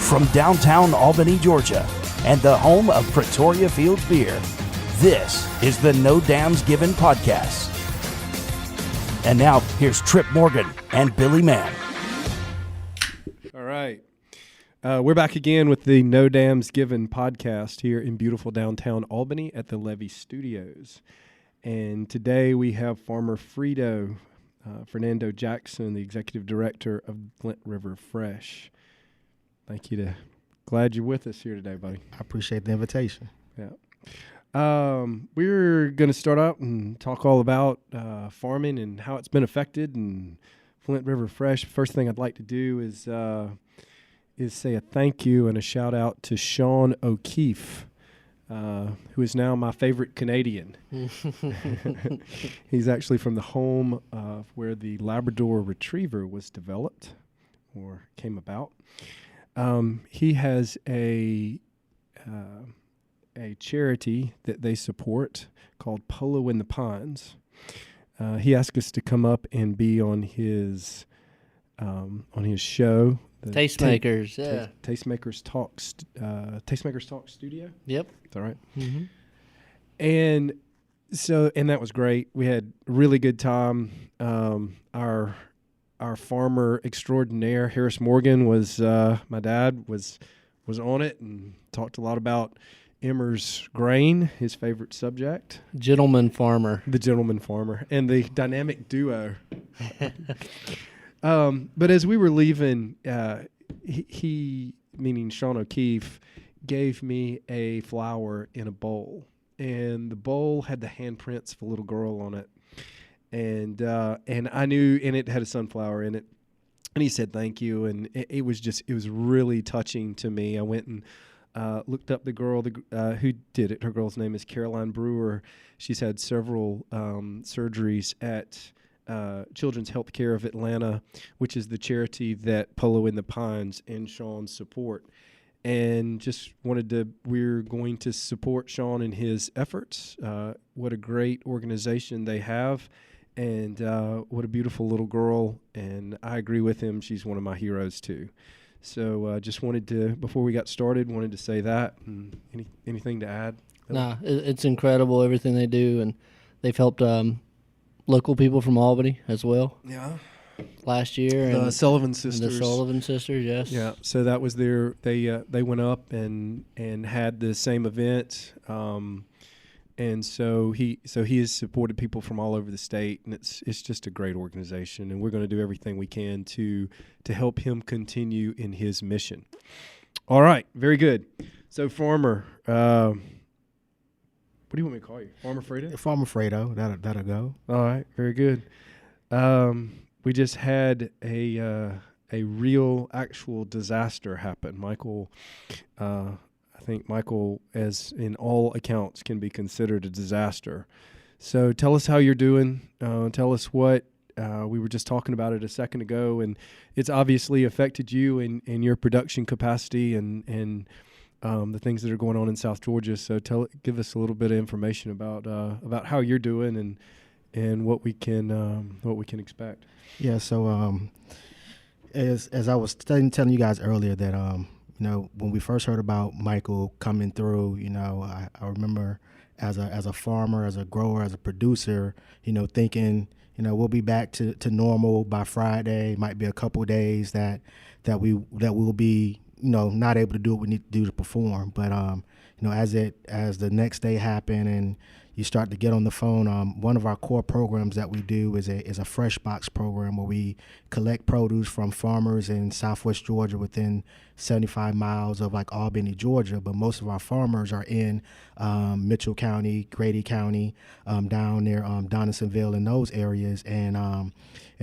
From downtown Albany, Georgia, and the home of Pretoria Fields Beer, this is the No Dams Given podcast. And now, here's Trip Morgan and Billy Mann. All right. We're back again with the No Dams Given podcast here in beautiful downtown Albany at the Levy Studios. And today we have Farmer Fredo, Fernando Jackson, the executive director of Flint River Fresh. Thank you. Glad you're with us here today, buddy. I appreciate the invitation. Yeah. We're going to start out and talk all about farming and how it's been affected and Flint River Fresh. First thing I'd like to do is say a thank you and a shout out to Sean O'Keefe, who is now my favorite Canadian. He's actually from the home where the Labrador Retriever was developed or came about. He has a charity that they support called Polo in the Pines. He asked us to come up and be on his show. Tastemakers, Tastemakers Talk Studio. Yep. Is that right? Mm-hmm. And that was great. We had a really good time. Our farmer extraordinaire, Harris Morgan, was my dad was on it and talked a lot about Emmer's grain, his favorite subject. Gentleman farmer. The gentleman farmer and the dynamic duo. But as we were leaving, he, meaning Sean O'Keefe, gave me a flower in a bowl. And the bowl had the handprints of a little girl on it. And I knew, and it had a sunflower in it. And he said thank you, and it was really touching to me. I went and looked up the girl who did it. Her girl's name is Caroline Brewer. She's had several surgeries at Children's Healthcare of Atlanta, which is the charity that Polo in the Pines and Sean support. And just we're going to support Sean in his efforts. What a great organization they have. And what a beautiful little girl. And I agree with him. She's one of my heroes, too. So just wanted to, before we got started, wanted to say that. And anything to add? Nah, it's incredible everything they do. And they've helped local people from Albany as well. Yeah. Last year. The Sullivan Sisters. The Sullivan Sisters, yes. Yeah. So that was they went up and had the same event. And so he has supported people from all over the state, and it's just a great organization, and we're going to do everything we can to help him continue in his mission. All right, very good. So Farmer, what do you want me to call you? Farmer Fredo? Farmer Fredo, that'll go. All right, very good. We just had a real actual disaster happen. I think Michael, as in all accounts, can be considered a disaster. So tell us how you're doing. Tell us what we were just talking about it a second ago, and it's obviously affected you in your production capacity and the things that are going on in South Georgia. So give us a little bit of information about how you're doing and what we can expect. Yeah. So as I was telling you guys earlier that when we first heard about Michael coming through, I remember as a farmer, as a grower, as a producer, thinking, we'll be back to normal by Friday. Might be a couple of days that we'll be, not able to do what we need to do to perform. But as the next day happened and you start to get on the phone, one of our core programs that we do is a fresh box program where we collect produce from farmers in Southwest Georgia within 75 miles of like Albany, Georgia. But most of our farmers are in Mitchell County, Grady County, down near Donaldsonville and those areas. And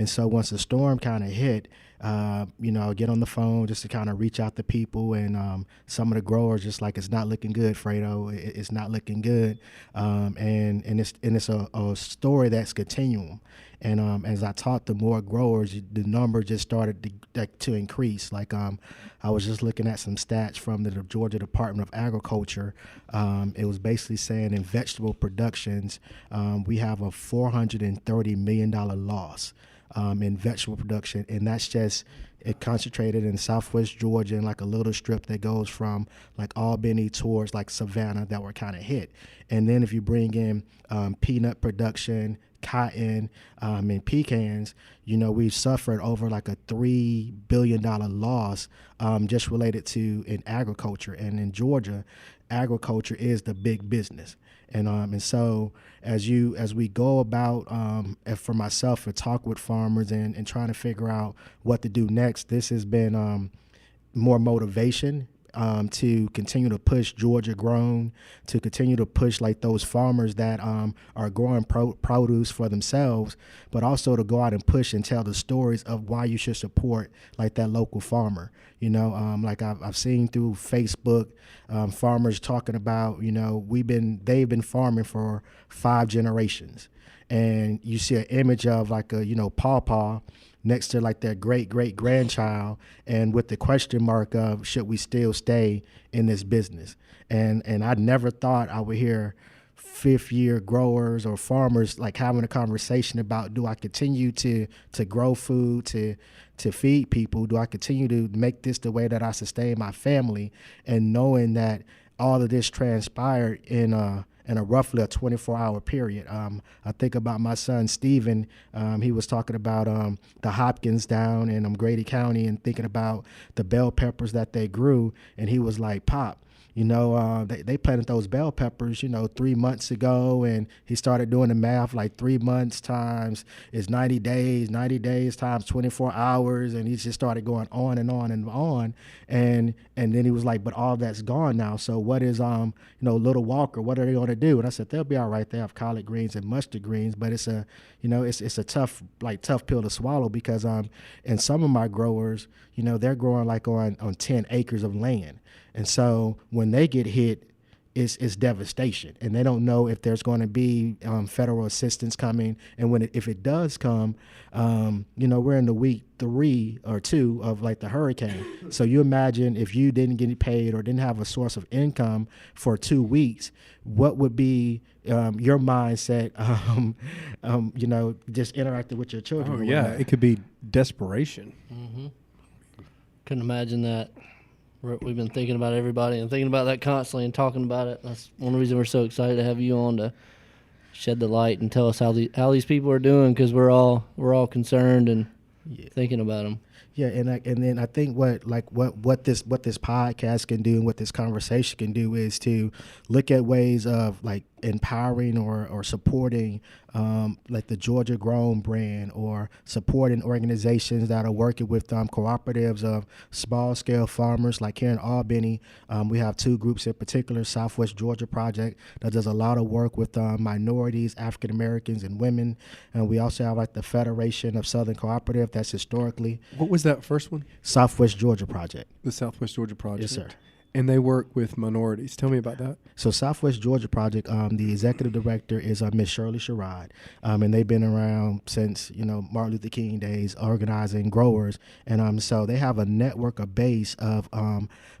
so once the storm kind of hit, I'll get on the phone just to kind of reach out to people, and some of the growers just like, it's not looking good, Fredo. It's not looking good, and it's a story that's continuum. And as I talked to more growers, the number just started to increase. Like I was just looking at some stats from the Georgia Department of Agriculture. It was basically saying in vegetable productions, we have a $430 million loss in vegetable production, and that's just it concentrated in Southwest Georgia and like a little strip that goes from like Albany towards like Savannah that were kind of hit. And then if you bring in peanut production, cotton, and pecans, we've suffered over like a $3 billion loss just related to in agriculture. And in Georgia, agriculture is the big business. And so as we go about, and for myself, and talk with farmers and trying to figure out what to do next, this has been more motivation to continue to push Georgia grown, to continue to push like those farmers that are growing produce for themselves, but also to go out and push and tell the stories of why you should support like that local farmer. Like I've seen through Facebook, farmers talking about, they've been farming for 5 generations, and you see an image of like a pawpaw next to like their great grandchild, and with the question mark of should we still stay in this business. And I never thought I would hear 5th year growers or farmers like having a conversation about, do I continue to grow food to feed people? Do I continue to make this the way that I sustain my family? And knowing that all of this transpired in a roughly a 24-hour period. I think about my son, Steven. He was talking about the Hopkins down in Grady County and thinking about the bell peppers that they grew. And he was like, Pop, they planted those bell peppers, 3 months ago. And he started doing the math, like 3 months times is 90 days, 90 days times 24 hours. And he just started going on and on and on. And then he was like, but all that's gone now. So what is, Little Walker, what are they going to do? And I said, they'll be all right. They have collard greens and mustard greens, but it's a tough pill to swallow, because and some of my growers, they're growing like on 10 acres of land. And so when they get hit, it's devastation, and they don't know if there's going to be federal assistance coming. And if it does come, we're in the week 3 or 2 of like the hurricane. So you imagine if you didn't get paid or didn't have a source of income for 2 weeks, what would be your mindset? Just interacting with your children. Oh yeah, it could be desperation. Mm-hmm. Couldn't imagine that. We've been thinking about everybody and thinking about that constantly and talking about it. That's one reason we're so excited to have you on, to shed the light and tell us how these people are doing, because we're all concerned and thinking about them. Yeah, and then I think what this podcast can do and what this conversation can do is to look at ways of like empowering or supporting like the Georgia Grown brand, or supporting organizations that are working with cooperatives of small scale farmers. Like here in Albany, we have 2 groups in particular: Southwest Georgia Project, that does a lot of work with minorities, African Americans, and women. And we also have like the Federation of Southern Cooperative, that's historically. What was that first one? Southwest Georgia Project. The Southwest Georgia Project. Yes, sir. And they work with minorities. Tell me about that. So Southwest Georgia Project, the executive director is Miss Shirley Sherrod, and they've been around since Martin Luther King days, organizing growers, and so they have a network, a base of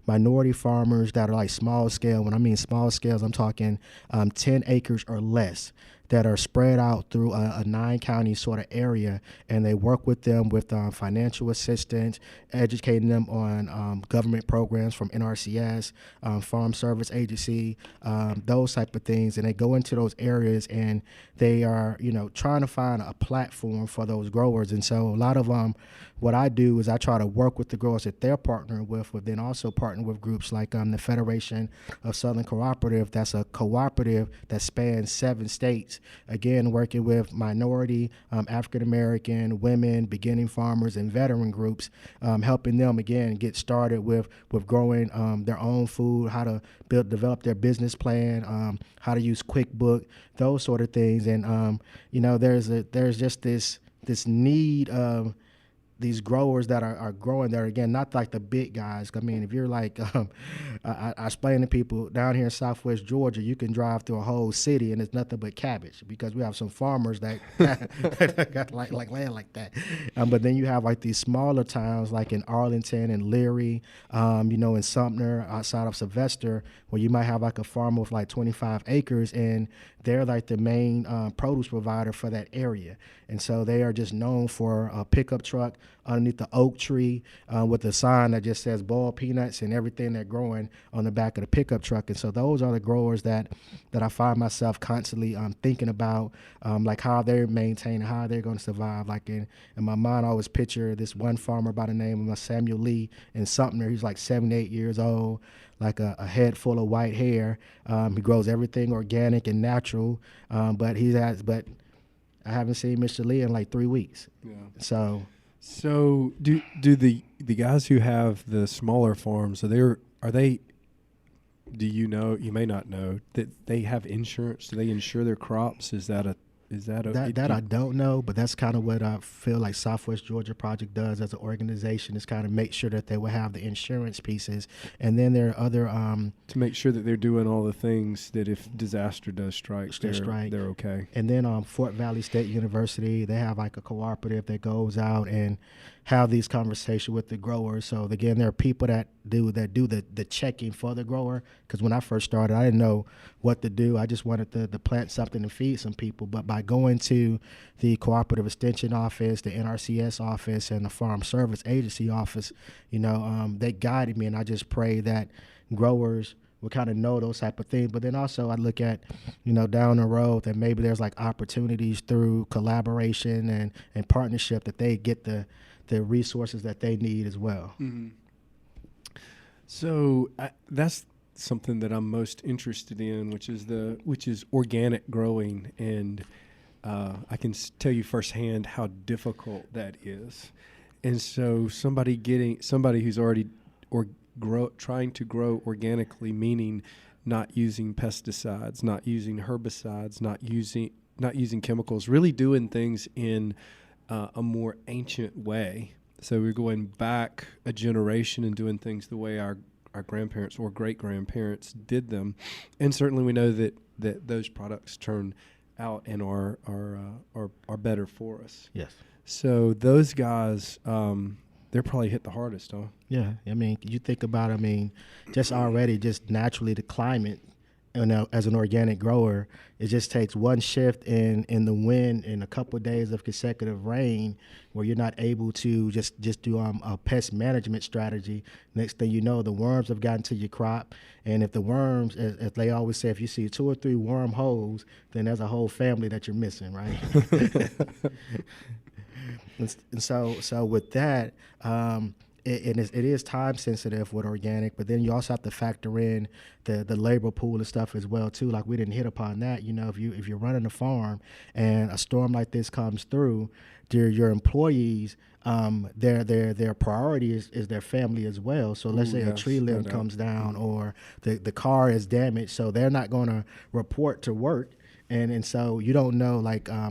minority farmers that are like small scale. When I mean small scales, I'm talking 10 acres or less, that are spread out through a 9-county sort of area, and they work with them with financial assistance, educating them on government programs from NRCS, Farm Service Agency, those type of things. And they go into those areas and they are, trying to find a platform for those growers. And so a lot of what I do is I try to work with the growers that they're partnering with, but then also partner with groups like the Federation of Southern Cooperative. That's a cooperative that spans 7 states. Again, working with minority, African American, women, beginning farmers, and veteran groups, helping them again get started with growing their own food, how to develop their business plan, how to use QuickBook, those sort of things. And there's just this need of these growers that are growing there, again, not like the big guys. I mean, if you're like, I explain to people down here in Southwest Georgia, you can drive through a whole city and it's nothing but cabbage, because we have some farmers that got like land like that. But then you have like these smaller towns like in Arlington and Leary, in Sumter outside of Sylvester, where you might have like a farm with like 25 acres, and they're like the main produce provider for that area. And so they are just known for a pickup truck underneath the oak tree with a sign that just says boiled peanuts and everything they're growing on the back of the pickup truck. And so those are the growers that I find myself constantly thinking about, like how they're maintaining, how they're going to survive. Like in my mind, I always picture this one farmer by the name of Samuel Lee in Sumter. He's like 78 years old, like a head full of white hair. He grows everything organic and natural, but I haven't seen Mr. Lee in like 3 weeks. Yeah. So do the guys who have the smaller farms, do you know, you may not know, that they have insurance? Do they insure their crops? Is that I don't know, but that's kind of what I feel like Southwest Georgia Project does as an organization, is kind of make sure that they will have the insurance pieces. And then there are other to make sure that they're doing all the things that if disaster does strike, they're okay. And then Fort Valley State University, they have like a cooperative that goes out and have these conversations with the growers. So again, there are people that do the checking for the grower, because when I first started, I didn't know what to do. I just wanted to plant something and feed some people. But by going to the Cooperative Extension Office, the NRCS office, and the Farm Service Agency office, they guided me, and I just pray that growers will kind of know those type of things. But then also I look at, down the road that maybe there's like opportunities through collaboration and partnership that they get the resources that they need as well. Mm-hmm. So that's something that I'm most interested in, which is organic growing, and I can tell you firsthand how difficult that is. And so somebody who's already trying to grow organically, meaning not using pesticides, not using herbicides, not using chemicals, really doing things in a more ancient way. So we're going back a generation and doing things the way our grandparents or great-grandparents did them. And certainly we know that those products turn out and are better for us. Yes. So those guys, they're probably hit the hardest, huh? Yeah. I mean, you think about, just naturally the climate, as an organic grower, it just takes one shift in the wind and a couple of days of consecutive rain where you're not able to just do a pest management strategy. Next thing you know, the worms have gotten to your crop. And if the worms, as they always say, if you see 2 or 3 worm holes, then there's a whole family that you're missing, right? and so with that, it is time sensitive with organic, but then you also have to factor in the labor pool and stuff as well too. Like we didn't hit upon that. If you're running a farm and a storm like this comes through, your employees, their priority is their family as well. So let's say a tree limb comes down or the car is damaged, so they're not going to report to work. And so you don't know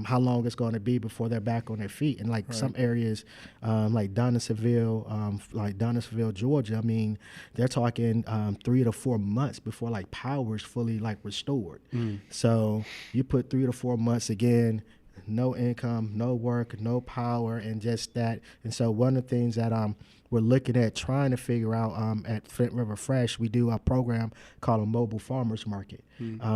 how long it's going to be before they're back on their feet. And some areas like Donisville, Georgia, they're talking 3 to 4 months before power is fully restored. So you put 3 to 4 months again, no income, no work, no power, and just that. And so one of the things that we're looking at trying to figure out at Flint River Fresh, we do a program called a mobile farmers market,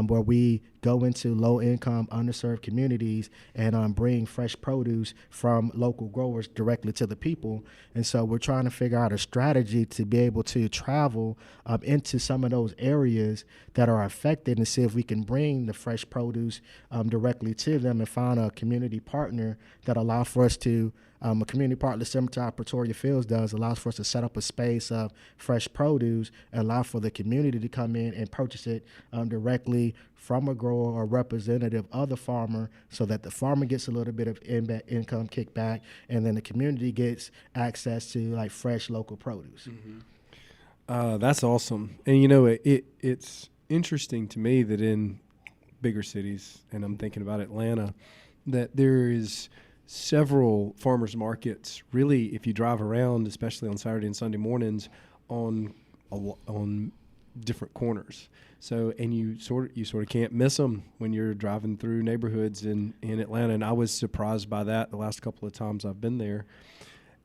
where we go into low-income, underserved communities and bring fresh produce from local growers directly to the people. And so we're trying to figure out a strategy to be able to travel into some of those areas that are affected and see if we can bring the fresh produce directly to them and find a community partner that allows for us to a community partner similar to how Pretoria Fields does, allows for us to set up a space of fresh produce and allow for the community to come in and purchase it directly from a grower or representative of the farmer, so that the farmer gets a little bit of income kickback, and then the community gets access to fresh local produce. Mm-hmm. That's awesome. And it's interesting to me that in bigger cities, and I'm thinking about Atlanta, that there is several farmers markets. Really, if you drive around, especially on Saturday and Sunday mornings, on different corners. So, and you sort of can't miss them when you're driving through neighborhoods in Atlanta. And I was surprised by that the last couple of times I've been there.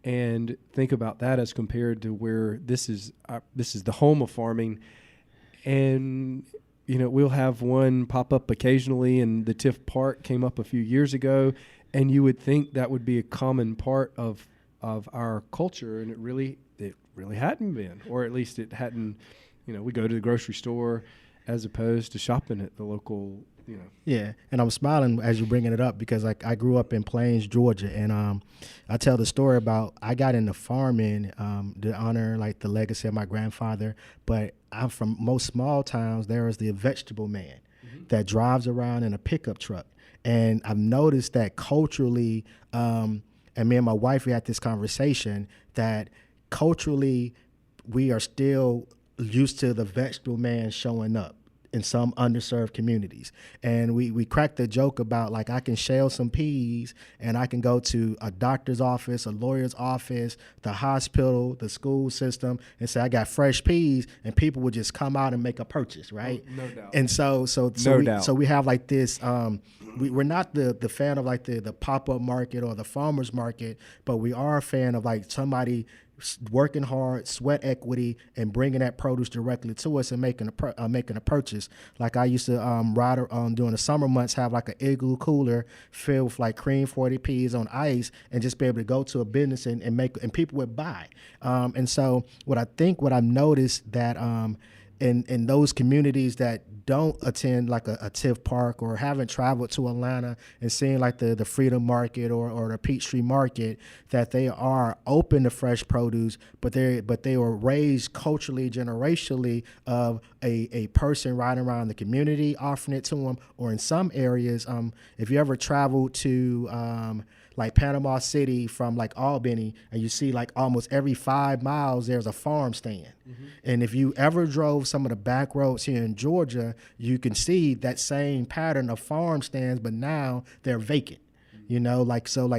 And think about that as compared to where this is the home of farming. And we'll have one pop up occasionally, and the Tiff Park came up a few years ago, and you would think that would be a common part of our culture, and it really hadn't been, or at least it hadn't. We go to the grocery store as opposed to shopping at the local. Yeah, and I'm smiling as you're bringing it up because I grew up in Plains, Georgia, and I tell the story about I got into farming to honor the legacy of my grandfather. But I'm from most small towns. There is the vegetable man that drives around in a pickup truck, and I've noticed that culturally, and me and my wife, we had this conversation that culturally we are still used to the vegetable man showing up in some underserved communities. And we cracked the joke about I can shell some peas and I can go to a doctor's office, a lawyer's office, the hospital, the school system, and say I got fresh peas, and people would just come out and make a purchase, right? No doubt. And so we have this we're not the fan of the pop-up market or the farmer's market, but we are a fan of somebody working hard, sweat equity, and bringing that produce directly to us and making a purchase. I used to ride during the summer months, have an igloo cooler filled with cream 40 peas on ice, and just be able to go to a business and people would buy. And so what I've noticed that in those communities that don't attend a Tiff Park or haven't traveled to Atlanta and seen the Freedom Market or the Peachtree Market, that they are open to fresh produce, but they were raised culturally, generationally of a person riding around the community offering it to them, or in some areas, if you ever travel to Panama City from Albany, and you see almost every 5 miles there's a farm stand. Mm-hmm. And if you ever drove some of the back roads here in Georgia, you can see that same pattern of farm stands, but now they're vacant.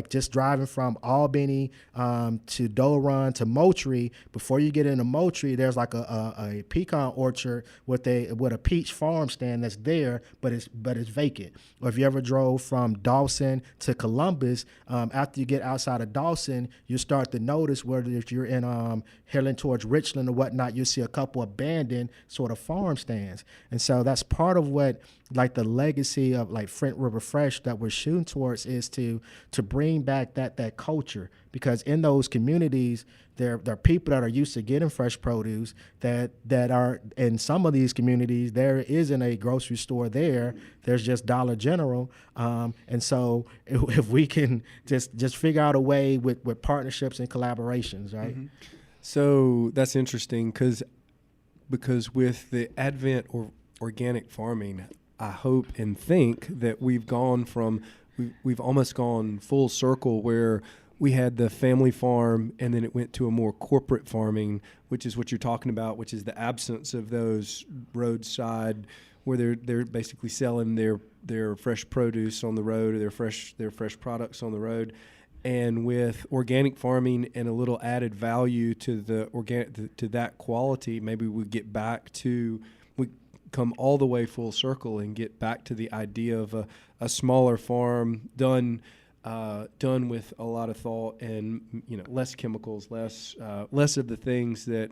Just driving from Albany to Doe Run to Moultrie, before you get into Moultrie, there's a pecan orchard with a peach farm stand that's there, but it's vacant. Or if you ever drove from Dawson to Columbus, after you get outside of Dawson, you start to notice whether if you're in heading towards Richland or whatnot, you'll see a couple abandoned sort of farm stands. And so that's part of what the legacy of Flint River Fresh that we're shooting towards is to bring back that culture, because in those communities there are people that are used to getting fresh produce that are in some of these communities there isn't a grocery store there's just Dollar General, and so if we can just figure out a way with partnerships and collaborations, right? Mm-hmm. So that's interesting because with the advent of organic farming, I hope and think that we've almost gone full circle, where we had the family farm and then it went to a more corporate farming, which is what you're talking about, which is the absence of those roadside where they're basically selling their fresh produce on the road, or their fresh products on the road. And with organic farming and a little added value to to that quality, maybe we come all the way full circle and get back to the idea of a smaller farm done with a lot of thought and less chemicals, less of the things that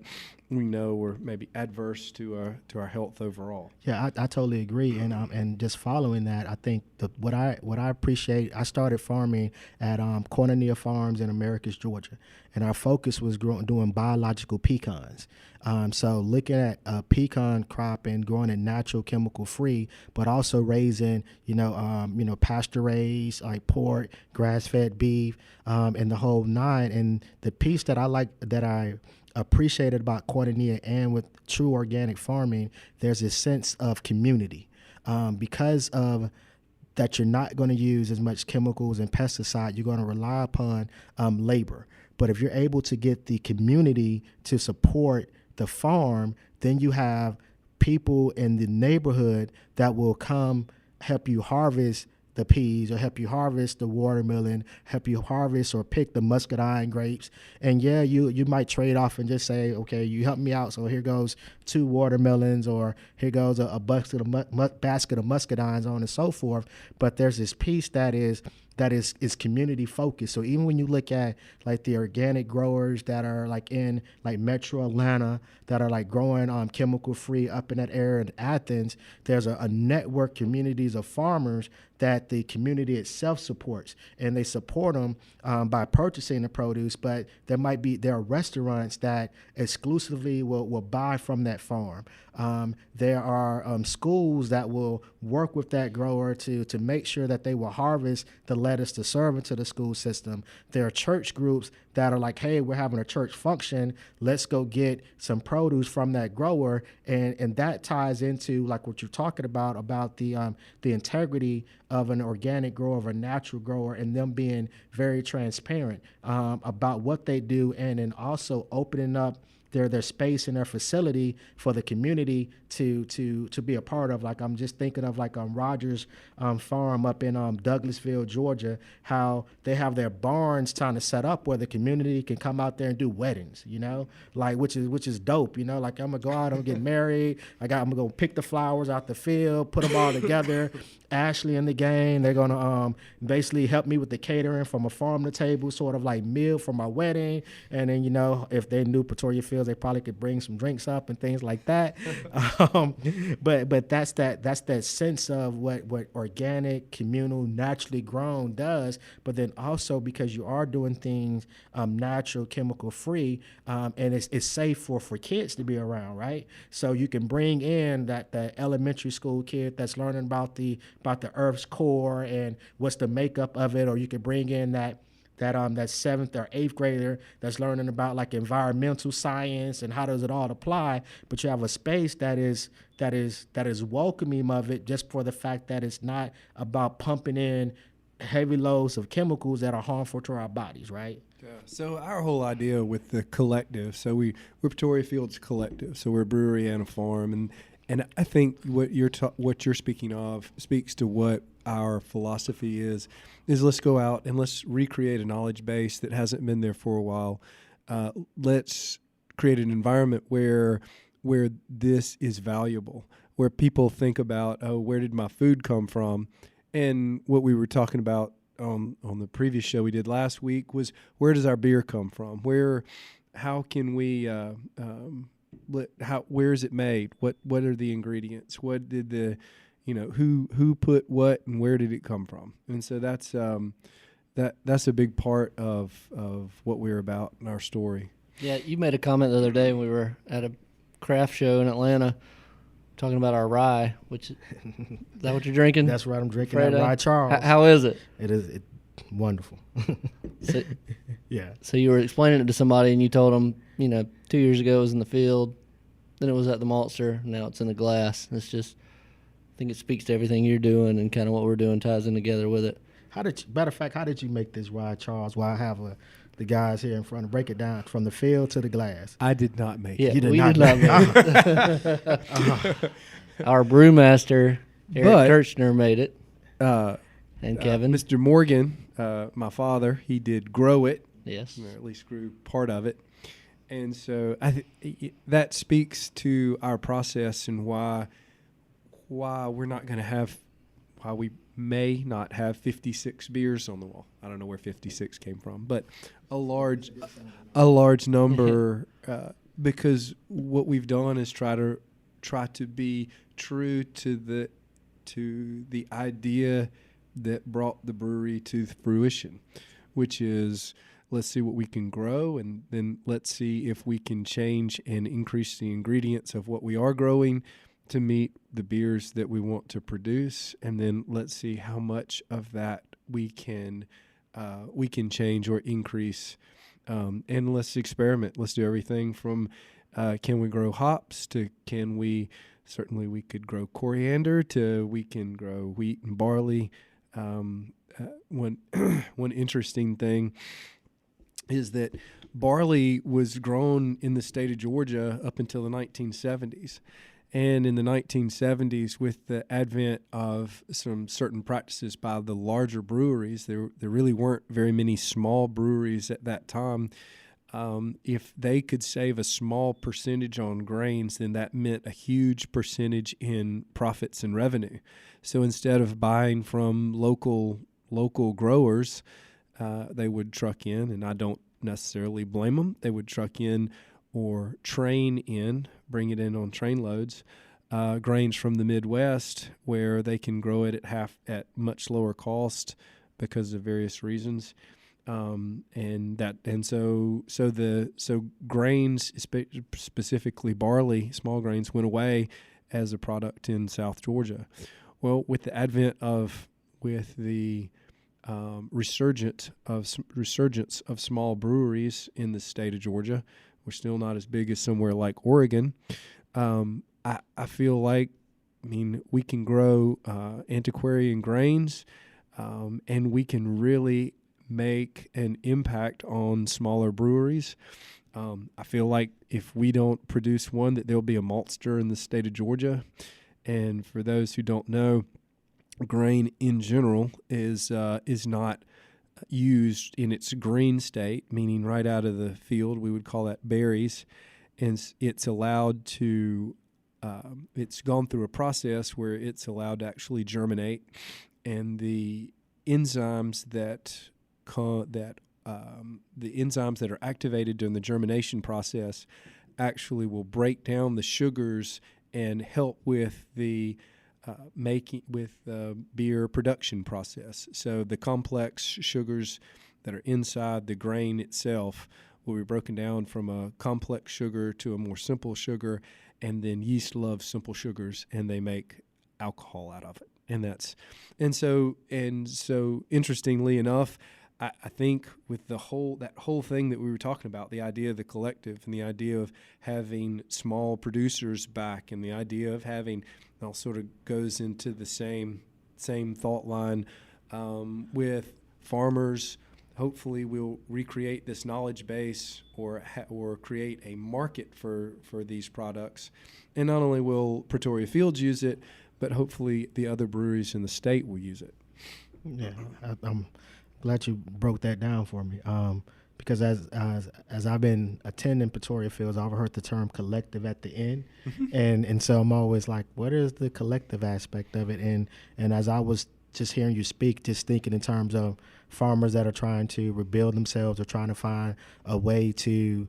we know were maybe adverse to our health overall. Yeah, I totally agree, and just following that, I think what I appreciate. I started farming at Cornelia Farms in Americus, Georgia, and our focus was doing biological pecans. So looking at pecan crop and growing it natural, chemical free, but also raising pasture raised pork, grass fed beef, and the whole nine. And the piece that I appreciated about Cornelia and with true organic farming, there's a sense of community, because of that you're not going to use as much chemicals and pesticide. You're going to rely upon labor. But if you're able to get the community to support the farm, then you have people in the neighborhood that will come help you harvest the peas, or help you harvest the watermelon, help you harvest or pick the muscadine grapes. And yeah, you might trade off and just say, okay, you help me out, so here goes 2 watermelons, or here goes a basket of muscadines, on and so forth. But there's this piece that is community focused. So even when you look at like the organic growers that are like in like Metro Atlanta, that are like growing chemical free up in that area in Athens, there's a network communities of farmers that the community itself supports, and they support them by purchasing the produce. But there are restaurants that exclusively will buy from that farm. There are schools that will work with that grower to make sure that they will harvest the lettuce to serve into the school system. There are church groups that are like, hey, we're having a church function, let's go get some produce from that grower. And that ties into like what you're talking about the integrity of an organic grower, of a natural grower, and them being very transparent about what they do, and then also opening up their space and their facility for the community to be a part of. Like, I'm just thinking of like Rogers Farm up in Douglasville, Georgia, how they have their barns trying to set up where the community can come out there and do weddings, like which is dope, like I'm gonna go out and get married. I'm gonna go pick the flowers out the field, put them all together. Ashley in the game, they're gonna basically help me with the catering from a farm to table sort of like meal for my wedding. And then if they knew Pretoria Fields, they probably could bring some drinks up and things like that. But that's that sense of what organic, communal, naturally grown does. But then also because you are doing things natural, chemical free, and it's safe for kids to be around, right? So you can bring in the elementary school kid that's learning about the Earth's core and what's the makeup of it, or you could bring in that 7th or 8th grader that's learning about like environmental science and how does it all apply. But you have a space that is welcoming of it, just for the fact that it's not about pumping in heavy loads of chemicals that are harmful to our bodies, right? Yeah. So our whole idea with the collective, so we're Pretoria Fields Collective, so we're a brewery and a farm, and I think what you're speaking of speaks to what our philosophy is let's go out and let's recreate a knowledge base that hasn't been there for a while. Let's create an environment where this is valuable, where people think about, oh, where did my food come from? And what we were talking about on the previous show we did last week was, where does our beer come from? How can we where is it made? What are the ingredients? What did who put what and where did it come from? And so that's a big part of what we're about in our story. Yeah, you made a comment the other day when we were at a craft show in Atlanta talking about our rye, which is that what you're drinking? That's right, I'm drinking Fredo? that Rye Charles. How is it? It's wonderful. So, yeah. So you were explaining it to somebody and you told them, 2 years ago it was in the field, then it was at the maltster, now it's in the glass. It's just, I think it speaks to everything you're doing, and kind of what we're doing ties in together with it. Matter of fact, how did you make this Rye Charles? While I have the guys here in front to break it down from the field to the glass. I did not make it. Yeah, we did not make it. Our brewmaster, Eric Kirchner, made it. And Kevin. Mr. Morgan, my father, he did grow it. Yes. Or at least grew part of it. And so that speaks to our process and why we're not going to have, why we may not have 56 beers on the wall. I don't know where 56 came from, but a large number, because what we've done is try to be true to the idea that brought the brewery to fruition, which is, let's see what we can grow, and then let's see if we can change and increase the ingredients of what we are growing to meet the beers that we want to produce, and then let's see how much of that we can change or increase, and let's experiment. Let's do everything from can we grow hops to certainly we could grow coriander to we can grow wheat and barley. One interesting thing is that barley was grown in the state of Georgia up until the 1970s. And in the 1970s, with the advent of some certain practices by the larger breweries, there really weren't very many small breweries at that time. If they could save a small percentage on grains, then that meant a huge percentage in profits and revenue. So instead of buying from local growers, they would truck in, and I don't necessarily blame them. They would truck in or bring it in on train loads, grains from the Midwest, where they can grow it at much lower cost because of various reasons. So grains, specifically barley, small grains, went away as a product in South Georgia. Well, with the advent with the resurgence of small breweries in the state of Georgia, we're still not as big as somewhere like Oregon. I feel like, we can grow antiquarian grains, and we can really make an impact on smaller breweries. I feel like if we don't produce one, that there'll be a maltster in the state of Georgia. And for those who don't know, grain in general is not used in its green state, meaning right out of the field. We would call that berries, and it's allowed to. It's gone through a process where it's allowed to actually germinate, and the enzymes that are activated during the germination process actually will break down the sugars and help with the beer production process. So the complex sugars that are inside the grain itself will be broken down from a complex sugar to a more simple sugar, and then yeast loves simple sugars, and they make alcohol out of it. And so interestingly enough, I think with that whole thing that we were talking about, the idea of the collective and the idea of having small producers back, and the idea of having, all sort of goes into the same thought line with farmers. Hopefully we'll recreate this knowledge base or create a market for these products. And not only will Pretoria Fields use it, but hopefully the other breweries in the state will use it. Yeah, I'm glad you broke that down for me. Because as I've been attending Pretoria Fields, I've heard the term collective at the end. and so I'm always like, what is the collective aspect of it? And as I was just hearing you speak, just thinking in terms of farmers that are trying to rebuild themselves or trying to find a way to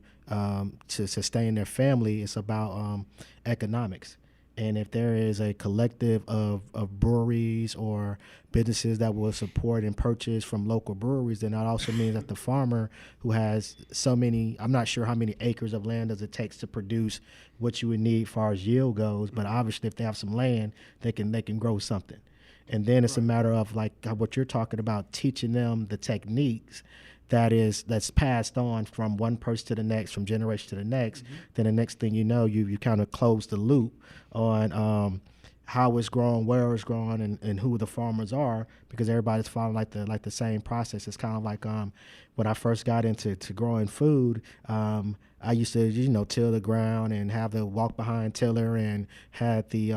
sustain their family, it's about economics. And if there is a collective of breweries or businesses that will support and purchase from local breweries, then that also means that the farmer who has so many, I'm not sure how many acres of land does it takes to produce what you would need as far as yield goes, but obviously if they have some land, they can grow something. And then it's a matter of like what you're talking about, teaching them the techniques that's passed on from one person to the next, from generation to the next. Then the next thing you know, you kind of close the loop on how it's grown, where it's grown, and who the farmers are, because everybody's following like the same process. It's kind of like when I first got into growing food, I used to till the ground and have the walk behind tiller and had the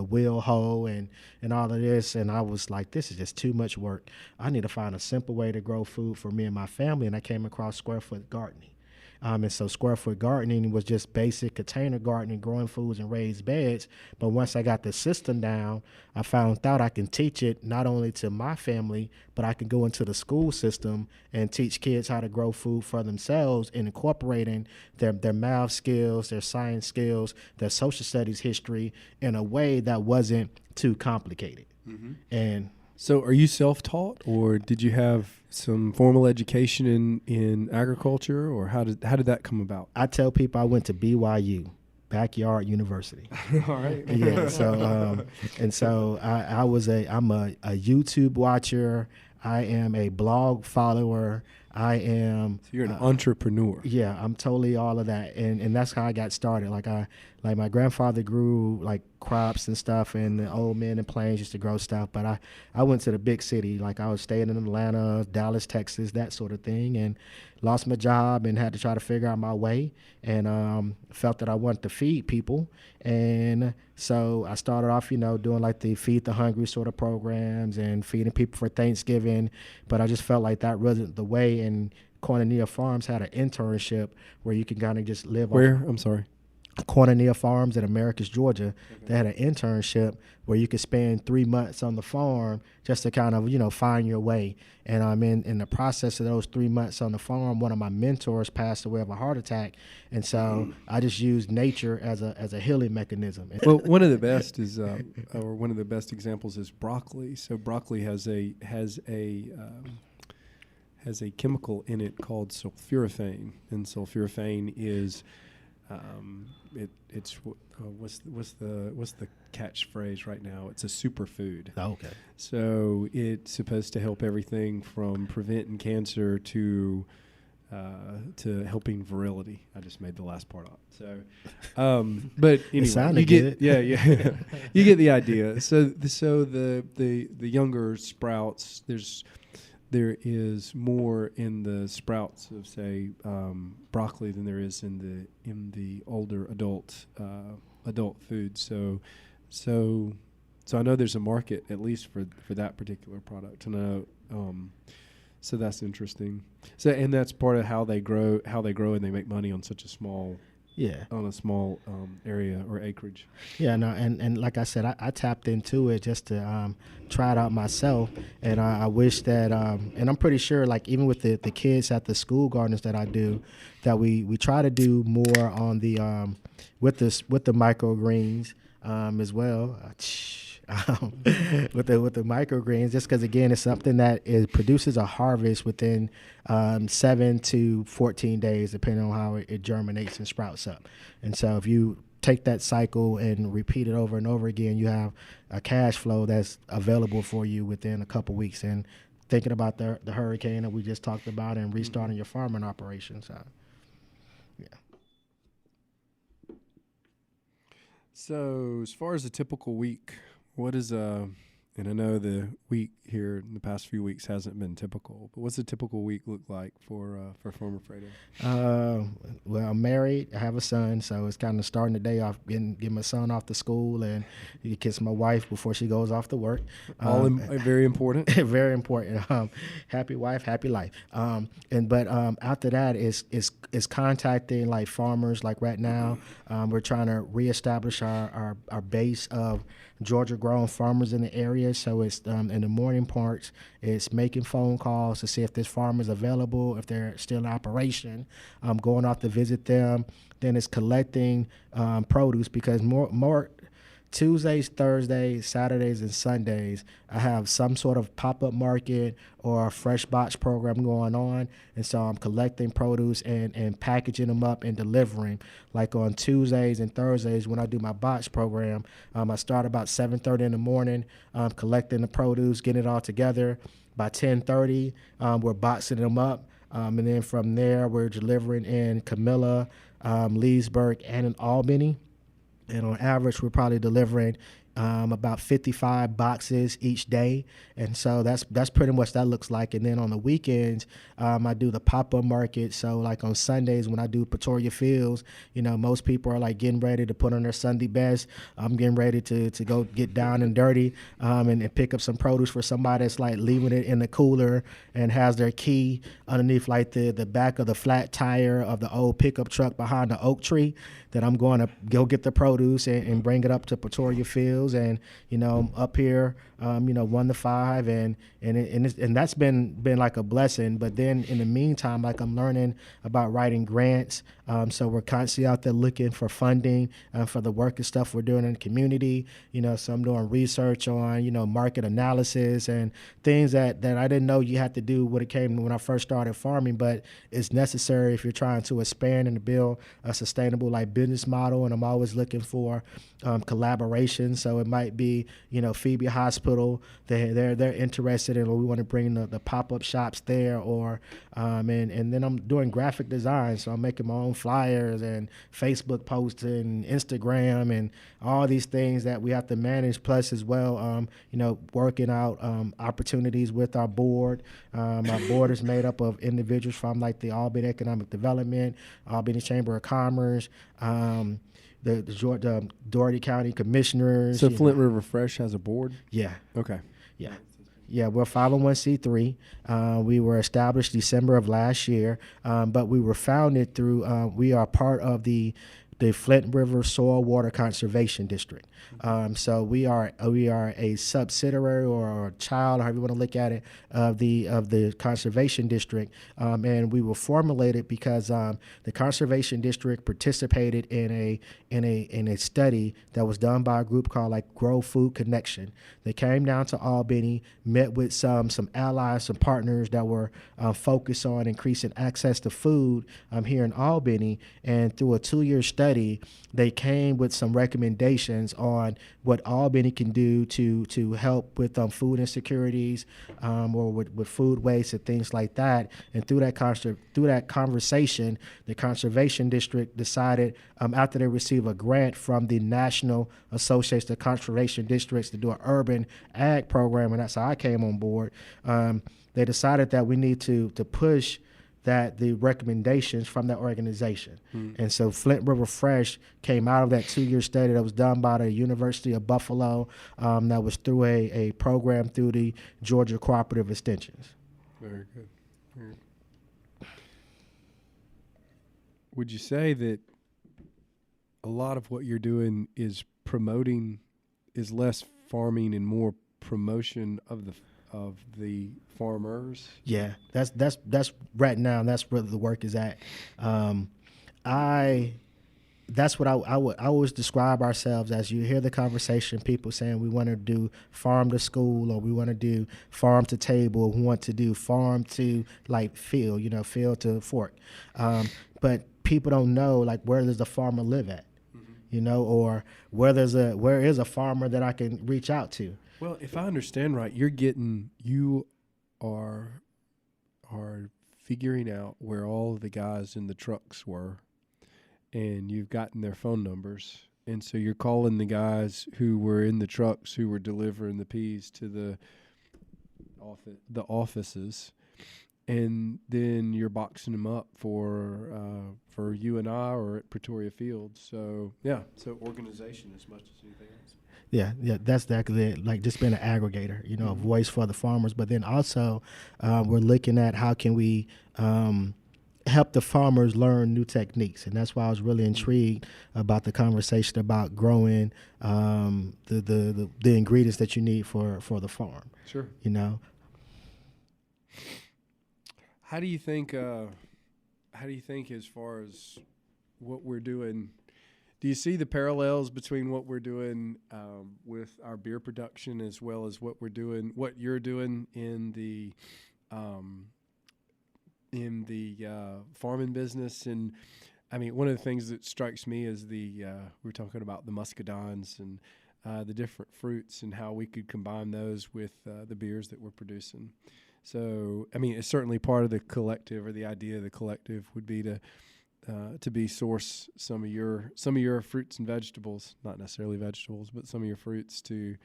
wheel hoe and all of this, and I was like, this is just too much work. I need to find a simple way to grow food for me and my family, and I came across square foot gardening. And so square foot gardening was just basic container gardening, growing foods in raised beds. But once I got the system down, I found out I can teach it not only to my family, but I can go into the school system and teach kids how to grow food for themselves and incorporating their math skills, their science skills, their social studies history in a way that wasn't too complicated. And so are you self-taught, or did you have some formal education in agriculture, or how did that come about? I tell people I went to BYU, Backyard University. All right. Yeah. So I'm a YouTube watcher. I am a blog follower. I am. So you're an entrepreneur. Yeah, I'm totally all of that, and that's how I got started. Like my grandfather grew like crops and stuff, and the old men in Plains used to grow stuff. But I went to the big city, like I was staying in Atlanta, Dallas, Texas, that sort of thing, and lost my job and had to try to figure out my way, and felt that I wanted to feed people, and so I started off, doing like the Feed the Hungry sort of programs and feeding people for Thanksgiving, but I just felt like that wasn't the way. And Cornelia Farms had an internship where you can kind of just live. Where? I'm sorry. Cornelia Farms in Americus, Georgia. They had an internship where you could spend 3 months on the farm just to kind of, find your way. And in the process of those 3 months on the farm, one of my mentors passed away of a heart attack. And so I just used nature as a healing mechanism. Well, one of the best is, or one of the best examples is broccoli. So broccoli has a chemical in it called sulforaphane, and sulforaphane is what's the catchphrase right now? It's a superfood. Oh, okay. So it's supposed to help everything from preventing cancer to helping virility. I just made the last part up. So, but anyway, you get you get the idea. So the younger sprouts, there is more in the sprouts of, say, broccoli than there is in the older adult food. So I know there's a market at least for that particular product. And so that's interesting. So and that's part of how they grow and they make money on such a small. Yeah, on a small area or acreage. Yeah, no, and like I said, I tapped into it just to try it out myself, and I wish that, and I'm pretty sure, like even with the kids at the school gardens that I do, that we try to do more on the with the microgreens as well. With the microgreens, just because again it's something that produces a harvest within 7 to 14 days, depending on how it germinates and sprouts up. And so if you take that cycle and repeat it over and over again, you have a cash flow that's available for you within a couple weeks. And thinking about the hurricane that we just talked about and restarting your farming operations. Yeah. So as far as a typical week, what is and I know the week here in the past few weeks hasn't been typical, but what's a typical week look like for Farmer Fredo? Well, I'm married. I have a son, so it's kind of starting the day off, getting my son off to school, and you kiss my wife before she goes off to work. Very important. Very important. Happy wife, happy life. But after that is contacting like farmers. Like right now, we're trying to reestablish our base of Georgia-grown farmers in the area. So it's in the morning parts, it's making phone calls to see if this farm is available, if they're still in operation, going off to visit them. Then it's collecting produce, because more Tuesdays, Thursdays, Saturdays, and Sundays, I have some sort of pop-up market or a fresh box program going on. And so I'm collecting produce and packaging them up and delivering. Like on Tuesdays and Thursdays when I do my box program, I start about 7:30 in the morning, collecting the produce, getting it all together. By 10:30, we're boxing them up. And then from there, we're delivering in Camilla, Leesburg, and in Albany. And on average, we're probably delivering about 55 boxes each day. And so that's pretty much that looks like. And then on the weekends, I do the pop-up market. So like on Sundays when I do Pretoria Fields, most people are like getting ready to put on their Sunday best. I'm getting ready to go get down and dirty and pick up some produce for somebody that's like leaving it in the cooler and has their key underneath like the back of the flat tire of the old pickup truck behind the oak tree, that I'm going to go get the produce and bring it up to Pretoria Fields. And up here 1 to 5, and that's been like a blessing. But then in the meantime, like I'm learning about writing grants, so we're constantly out there looking for funding for the work and stuff we're doing in the community. So I'm doing research on market analysis and things that I didn't know you had to do when I first started farming, but it's necessary if you're trying to expand and to build a sustainable business model. And I'm always looking for collaboration. So So it might be, Phoebe Hospital. They're interested in, or we want to bring the pop-up shops there, or and then I'm doing graphic design, so I'm making my own flyers and Facebook posts and Instagram and all these things that we have to manage. Plus, as well, working out opportunities with our board. Our board is made up of individuals from like the Albany Economic Development, Albany Chamber of Commerce, the Doherty County Commissioners. So Flint River Fresh has a board? Yeah. Okay. Yeah. Yeah, we're 501c3. We were established December of last year, but we were founded through, we are part of the Flint River Soil Water Conservation District. So we are a subsidiary or a child, however you want to look at it, of the Conservation District. And we were formulated because the Conservation District participated in a study that was done by a group called like Grow Food Connection. They came down to Albany, met with some allies, some partners that were focused on increasing access to food here in Albany, and through a 2-year study, they came with some recommendations on what Albany can do to help with food insecurities or with food waste and things like that. And through that conversation, the Conservation District decided, after they received a grant from the National Association of Conservation Districts to do an urban ag program, and that's how I came on board, they decided that we need to push the recommendations from that organization. And so Flint River Fresh came out of that 2-year study that was done by the University of Buffalo, that was through a program through the Georgia Cooperative Extensions. Very good. Would you say that a lot of what you're doing is less farming and more promotion of the farmers? Yeah, that's right now. That's where the work is at. That's what I would always describe ourselves as. You hear the conversation, people saying we want to do farm to school, or we want to do farm to table, or we want to do farm to like field, field to fork. But people don't know like where does the farmer live at, or where is a farmer that I can reach out to. Well, if I understand right, you are figuring out where all of the guys in the trucks were, and you've gotten their phone numbers, and so you're calling the guys who were in the trucks who were delivering the peas to the offices, and then you're boxing them up for you and I or at Pretoria Fields. So so organization as much as anything else. Yeah, that's exactly it. Like just being an aggregator, a voice for the farmers. But then also, we're looking at how can we help the farmers learn new techniques, and that's why I was really intrigued about the conversation about growing the ingredients that you need for the farm. Sure. How do you think? As far as what we're doing? Do you see the parallels between what we're doing with our beer production as well as what you're doing in the farming business? And I mean, one of the things that strikes me is we're talking about the muscadines and the different fruits and how we could combine those with the beers that we're producing. So, I mean, it's certainly part of the collective, or the idea of the collective would be to source some of your fruits and vegetables, not necessarily vegetables, but some of your fruits to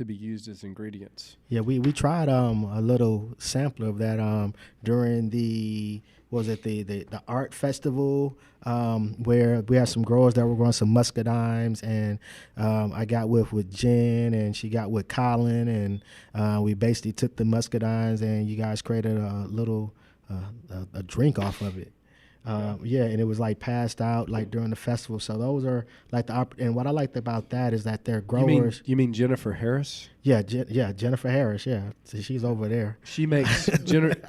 be used as ingredients. Yeah, we tried a little sampler of that during the art festival, where we had some growers that were growing some muscadines, and I got with Jen, and she got with Colin, and we basically took the muscadines, and you guys created a little a drink off of it. And it was like passed out like during the festival. So those are like and what I liked about that is that they're growers. You mean Jennifer Harris? Yeah, Jennifer Harris. Yeah, so she's over there. She makes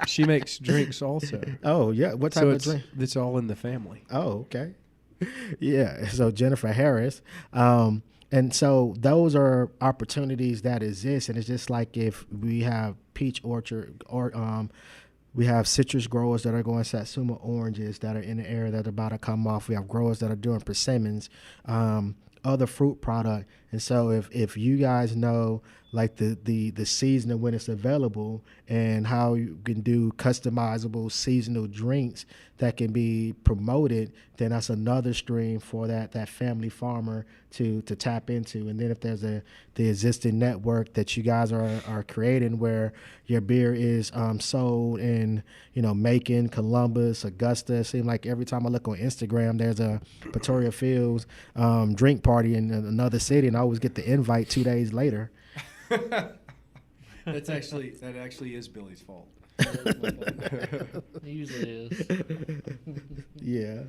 she makes drinks also. Oh yeah, what type of drink? It's all in the family. Oh okay. Yeah, so Jennifer Harris. And so those are opportunities that exist, and it's just like if we have peach orchard or we have citrus growers that are growing Satsuma oranges that are in the area that are about to come off. We have growers that are doing persimmons. other fruit product. And so if you guys know like the season of when it's available and how you can do customizable seasonal drinks that can be promoted, then that's another stream for that family farmer to tap into. And then if there's the existing network that you guys are creating where your beer is sold in, Macon, Columbus, Augusta. It seems like every time I look on Instagram, there's a Pretoria Fields drink party in another city, and I always get the invite 2 days later. That actually is Billy's fault. It usually is. Yeah.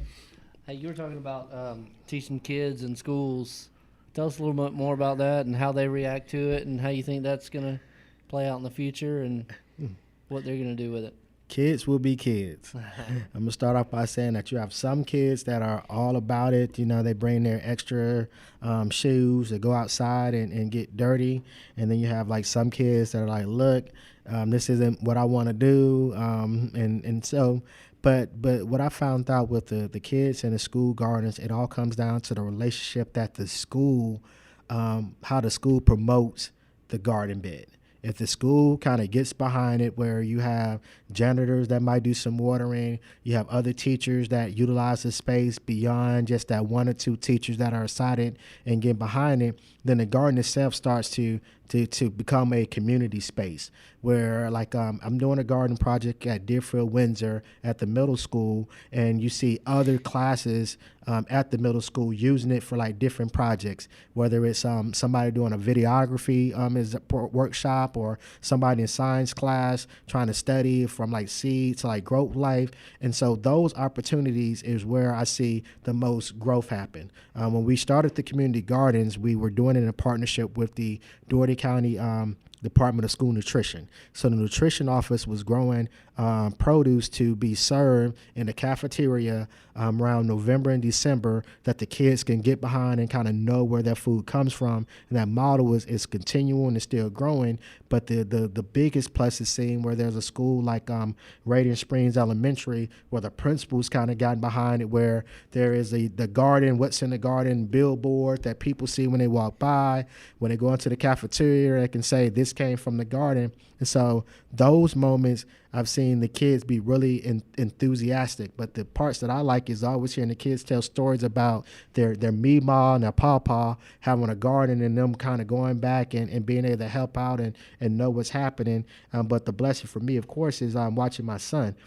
Hey, you were talking about teaching kids in schools. Tell us a little bit more about that and how they react to it and how you think that's going to play out in the future and what they're going to do with it. Kids will be kids. I'm going to start off by saying that you have some kids that are all about it. They bring their extra shoes to go outside and get dirty. And then you have like some kids that are like, look, this isn't what I want to do. But what I found out with the kids and the school gardens, it all comes down to the relationship that the school, how the school promotes the garden bed. If the school kind of gets behind it where you have janitors that might do some watering, you have other teachers that utilize the space beyond just that one or two teachers that are assigned and get behind it, then the garden itself starts to become a community space where like I'm doing a garden project at Deerfield Windsor at the middle school, and you see other classes at the middle school using it for like different projects, whether it's somebody doing a videography is a workshop or somebody in science class trying to study from like seed to like growth life. And so those opportunities is where I see the most growth happen. When we started the community gardens, we were doing it in a partnership with the Dougherty County Department of School Nutrition. So the nutrition office was growing produce to be served in the cafeteria around November and December that the kids can get behind and kind of know where their food comes from. And that model is continuing and still growing. But the biggest plus is seeing where there's a school like Radiant Springs Elementary where the principal's kind of gotten behind it, where there is the garden, what's in the garden billboard that people see when they walk by. When they go into the cafeteria, they can say, this came from the garden. And so those moments, I've seen the kids be really enthusiastic. But the parts that I like is always hearing the kids tell stories about their meemaw and their pawpaw having a garden and them kind of going back and being able to help out and know what's happening. But the blessing for me, of course, is I'm watching my son.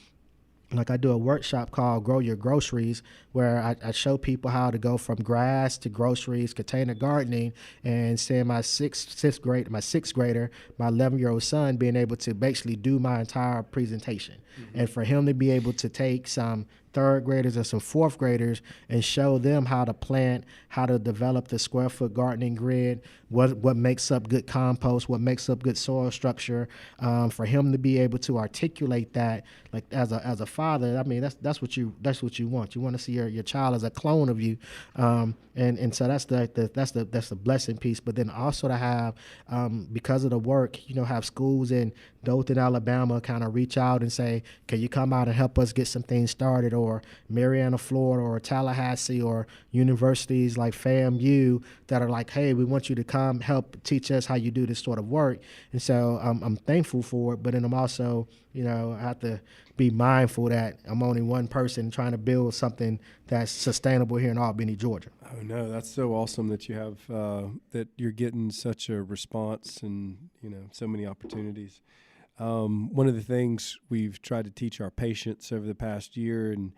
Like I do a workshop called Grow Your Groceries, where I show people how to go from grass to groceries, container gardening, and seeing my sixth grader, my 11-year-old son being able to basically do my entire presentation. Mm-hmm. And for him to be able to take some third graders and some fourth graders and show them how to plant, how to develop the square foot gardening grid, what makes up good compost, what makes up good soil structure, for him to be able to articulate that, like as a father, I mean that's what you want. You want to see your child as a clone of you, and so that's the blessing piece. But then also to have, because of the work, have schools in Dothan, Alabama, kind of reach out and say, can you come out and help us get some things started, or Marianna, Florida, or Tallahassee, or universities like FAMU that are like, hey, we want you to come help teach us how you do this sort of work. And so I'm thankful for it, but then I'm also, I have to be mindful that I'm only one person trying to build something that's sustainable here in Albany, Georgia. Oh, no, that's so awesome that you have, that you're getting such a response and, so many opportunities. One of the things we've tried to teach our patients over the past year and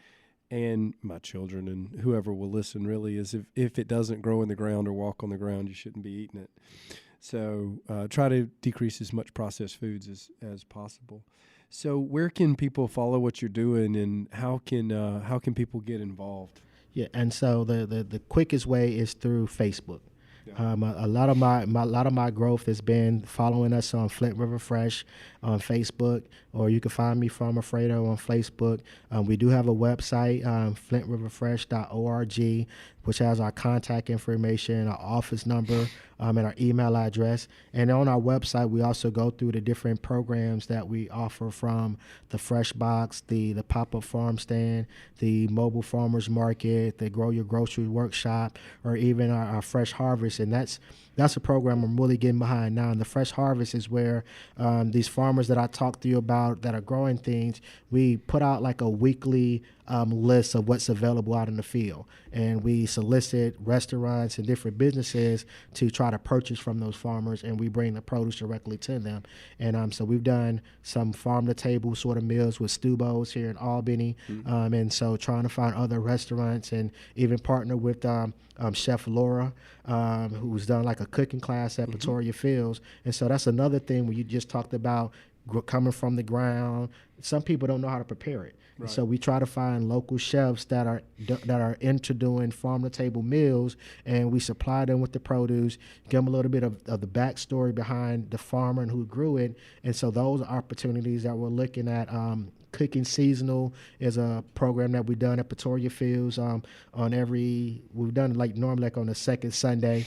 my children and whoever will listen really is if it doesn't grow in the ground or walk on the ground, you shouldn't be eating it. So try to decrease as much processed foods as possible. So where can people follow what you're doing, and how can people get involved? Yeah, and so the quickest way is through Facebook. Yeah. A lot of my growth has been following us on Flint River Fresh on Facebook, or you can find me Farmer Fredo on Facebook. We do have a website, flintriverfresh.org, which has our contact information, our office number, and our email address. And on our website, we also go through the different programs that we offer, from the Fresh Box, the pop-up farm stand, the mobile farmers market, the Grow Your Grocery workshop, or even our Fresh Harvest. And that's a program I'm really getting behind now. And the Fresh Harvest is where these farmers that I talked to you about that are growing things, we put out like a weekly list of what's available out in the field. And we solicit restaurants and different businesses to try to purchase from those farmers, and we bring the produce directly to them. And so we've done some farm-to-table sort of meals with Stubos here in Albany. And so trying to find other restaurants, and even partner with Chef Laura, who's done like a cooking class at Pretoria Fields. And so that's another thing where you just talked about coming from the ground. Some people don't know how to prepare it. Right. So we try to find local chefs that are into doing farm-to-table meals, and we supply them with the produce, give them a little bit of the backstory behind the farmer and who grew it. And so those are opportunities that we're looking at. Cooking Seasonal is a program that we've done at Pretoria Fields we've done it like normally like on the second Sunday.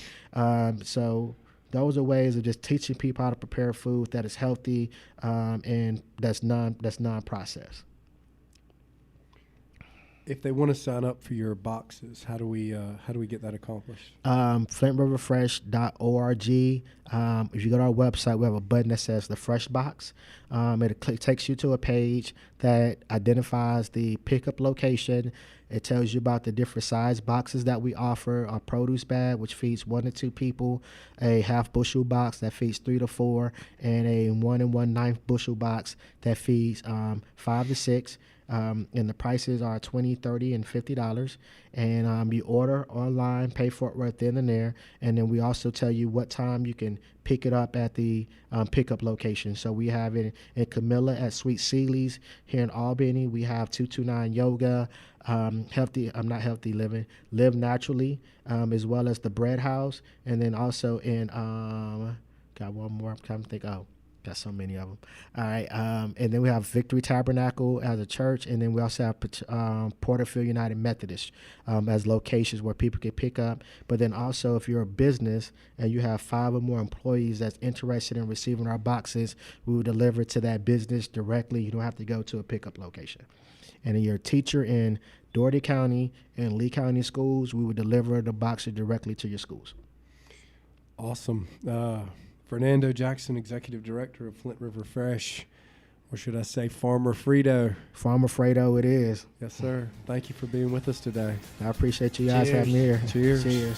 So those are ways of just teaching people how to prepare food that is healthy and that's non-processed. If they want to sign up for your boxes, how do we get that accomplished? FlintRiverFresh.org. If you go to our website, we have a button that says the Fresh Box. It takes you to a page that identifies the pickup location. It tells you about the different size boxes that we offer: a produce bag, which feeds 1 to 2 people, a half bushel box that feeds 3 to 4, and a 1 1/9 bushel box that feeds 5 to 6. And the prices are $20, $30, and $50. And you order online, pay for it right then and there. And then we also tell you what time you can pick it up at the pickup location. So we have it in Camilla at Sweet Seeley's here in Albany. We have 229 Yoga, Live Naturally, as well as the Bread House. And then also in, got one more, I'm trying to think, got so many of them. All right. And then we have Victory Tabernacle as a church. And then we also have Porterfield United Methodist as locations where people can pick up. But then also, if you're a business and you have 5 or more employees that's interested in receiving our boxes, we will deliver to that business directly. You don't have to go to a pickup location. And if you're a teacher in Dougherty County and Lee County schools, we will deliver the boxes directly to your schools. Awesome. Fernando Jackson, Executive Director of Flint River Fresh, or should I say Farmer Fredo? Farmer Fredo it is. Yes, sir. Thank you for being with us today. I appreciate you guys having me here. Cheers. Cheers.